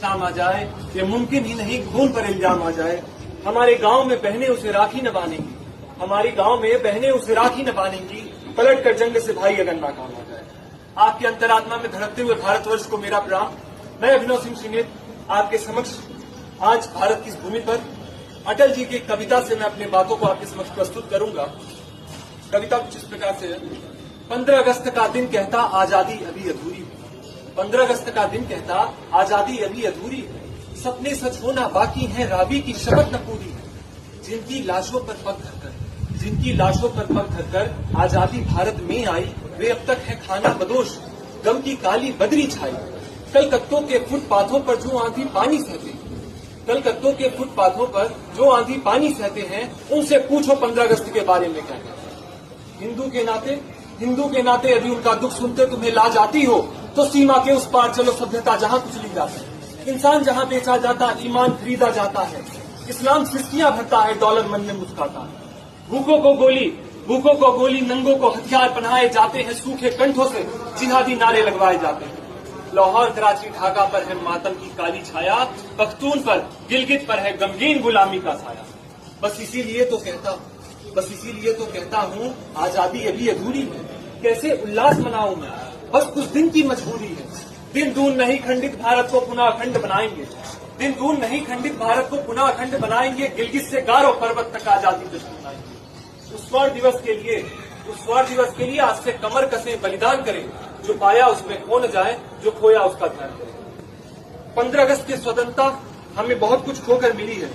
इस्लाम आ जाए, ये मुमकिन ही नहीं खून पर इल्जाम आ जाए। हमारे गांव में बहनें उसे राखी न बांधेंगी, हमारे गांव में बहनें उसे राखी न बांधेंगी, पलट कर जंग से भाई अगर नाकाम आ जाए। आपकी अंतरात्मा में धड़कते हुए भारतवर्ष को मेरा प्रणाम। मैं अभिनव सिंह शिनेत आपके समक्ष आज भारत की इस भूमि पर अटल जी की कविता से मैं अपनी बातों को आपके समक्ष प्रस्तुत करूंगा। कविता कुछ इस प्रकार से है। 15 अगस्त का दिन कहता आजादी अभी अधूरी है, 15 अगस्त का दिन कहता आजादी अभी अधूरी है, सपने सच होना बाकी है, रावी की शपथ न पूरी है। जिनकी लाशों पर पग धरकर, जिनकी लाशों पर पग धरकर आजादी भारत में आई, वे अब तक है खाना बदोश, गम की काली बदरी छाई। कलकत्तों के फुटपाथों पर जो आंधी पानी सहते, कलकत्तों के फुटपाथों पर जो आंधी पानी सहते हैं, उनसे पूछो 15 अगस्त के बारे में क्या कहते हैं। हिंदू के नाते यदि उनका दुख सुनते तुम्हें लाज आती हो, तो सीमा के उस पार चलो, सभ्यता जहां कुछ ली जाती है, इंसान जहां बेचा जाता, ईमान खरीदा जाता है, इस्लाम सिस्कियां भरता है, डॉलर मन में मुस्काता है। भूखों को गोली, नंगों को हथियार पहनाए जाते हैं, सूखे कंठों से जिहादी नारे लगवाए जाते हैं। लाहौर, कराची, ढाका पर है मातम की काली छाया, पख्तून पर, गिलगित पर है गमगीन गुलामी का साया। बस इसीलिए तो कहता हूँ आजादी अभी अधूरी है, कैसे उल्लास मनाऊं मैं, बस कुछ दिन की मजबूरी है। दिन दून नहीं खंडित भारत को पुनः अखंड बनाएंगे, दिन दून नहीं खंडित भारत को पुनः अखंड बनाएंगे, गिलगित से गारो पर्वत तक आजादी जश्न मनाएंगे। उस स्वर्ण दिवस के लिए आज से कमर कसें, बलिदान करें, जो पाया उसमें खो न जाए, जो खोया उसका ध्यान करें। 15 अगस्त की स्वतंत्रता हमें बहुत कुछ खोकर मिली है।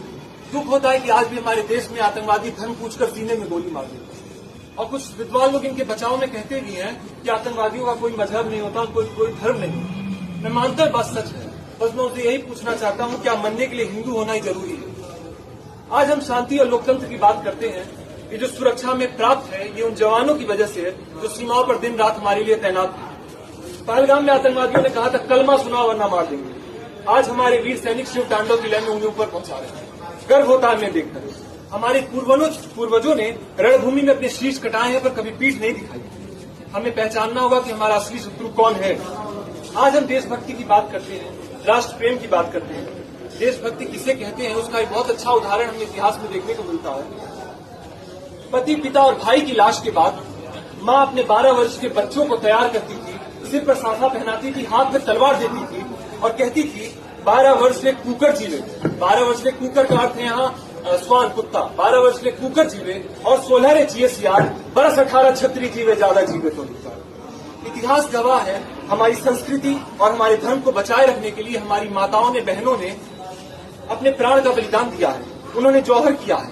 दुख होता है कि आज भी हमारे देश में आतंकवादी धर्म पूछकर सीने में गोली मार देते हैं, और कुछ विद्वान लोग इनके बचाव में कहते भी हैं कि आतंकवादियों का कोई मजहब नहीं होता, कोई धर्म नहीं। मैं मानता बात सच है, बस मैं उनसे यही पूछना चाहता हूं, क्या मरने के लिए हिंदू होना ही जरूरी है। आज हम शांति और लोकतंत्र की बात करते हैं, ये जो सुरक्षा में प्राप्त है, ये उन जवानों की वजह से है जो सीमाओं पर दिन रात हमारे लिए तैनात है। पहलगाम में आतंकवादियों ने कहा था कलमा सुनाओ वरना मार देंगे। आज हमारे वीर सैनिक शिव तांडव की लय में उन्हें ऊपर पहुंचा रहे हैं। गर्व होता है हमें देखकर, हमारे पूर्वजों ने रणभूमि में अपने शीश कटाए हैं पर कभी पीठ नहीं दिखाई। हमें पहचानना होगा कि हमारा असली शत्रु कौन है। आज हम देशभक्ति की बात करते हैं, राष्ट्र प्रेम की बात करते हैं। देशभक्ति किसे कहते हैं उसका एक बहुत अच्छा उदाहरण हमें इतिहास में देखने को मिलता है। पति, पिता और भाई की लाश के बाद माँ अपने 12 वर्ष के बच्चों को तैयार करती थी, सिर पर साफा पहनाती थी, हाथ में तलवार देती थी और कहती थी 12 वर्ष के कूकर जीवे। 12 वर्ष के कूकर का अर्थ है यहाँ स्वान, कुत्ता। 12 वर्ष के कूकर जीवे और 16 रे जिए सियार, बरस 18 छत्री जीवे, ज्यादा जीवे तो नहीं। इतिहास गवाह है, हमारी संस्कृति और हमारे धर्म को बचाए रखने के लिए हमारी माताओं ने, बहनों ने अपने प्राण का बलिदान दिया है, उन्होंने जौहर किया है,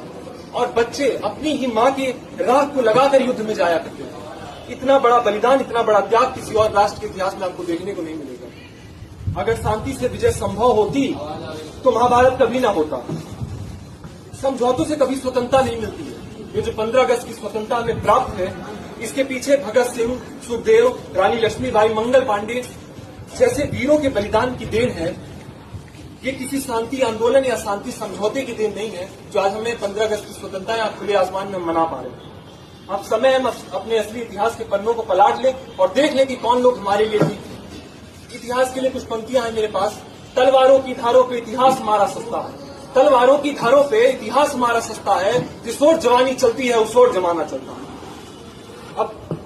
और बच्चे अपनी ही माँ के राख को लगाकर युद्ध में जाया करते हैं। इतना बड़ा बलिदान, इतना बड़ा त्याग किसी और राष्ट्र के इतिहास में आपको देखने को नहीं मिलेगा। अगर शांति से विजय संभव होती तो महाभारत कभी ना होता। समझौतों से कभी स्वतंत्रता नहीं मिलती है। ये जो 15 अगस्त की स्वतंत्रता हमें प्राप्त है, इसके पीछे भगत सिंह, सुखदेव, रानी लक्ष्मीबाई, मंगल पांडे जैसे वीरों के बलिदान की देन है। ये किसी शांति आंदोलन या शांति समझौते की देन नहीं है जो आज हमें 15 अगस्त की स्वतंत्रता या खुले आसमान में मना पा रहे हैं। अब समय है अपने असली इतिहास के पन्नों को पलट ले और देख ले कि कौन लोग हमारे लिए जीते। इतिहास के लिए कुछ पंक्तियां हैं मेरे पास। तलवारों की धारों पे इतिहास हमारा सस्ता है, तलवारों की धारों पे इतिहास हमारा सस्ता है, जिस ओर जवानी चलती है उस ओर जमाना चलता है। अब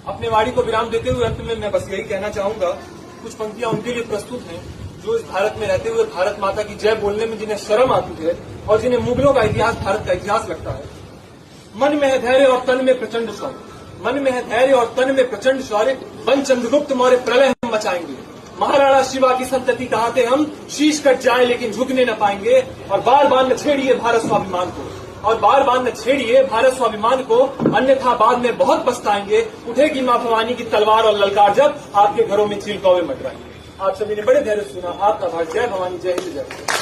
अपने वाणी को विराम देते हुए अंत में मैं बस यही कहना चाहूंगा, कुछ पंक्तियां उनके लिए प्रस्तुत हैं जो इस भारत में रहते हुए भारत माता की जय बोलने में जिन्हें शर्म आती है और जिन्हें मुगलों का इतिहास भारत का इतिहास लगता है। मन में है धैर्य और तन में प्रचंड शौर्य, मन में है धैर्य और तन में प्रचंड शौर्य, बन चंद्रगुप्त मौर्य प्रलय हम मचाएंगे। महाराणा शिवा की संतति कहाते हम, शीश कट जाए लेकिन झुकने न पाएंगे। और बार बार न छेड़िए भारत स्वाभिमान को, और बार बार न छेड़िए भारत स्वाभिमान को, अन्यथा बाद में बहुत पछताएंगे। उठेगी मां भवानी की तलवार और ललकार जब आपके घरों में चील कौवे मटराएंगे। आप सभी ने बड़े धैर्य सुना। आपका आभार। जय भवानी, जय हिंद, जय।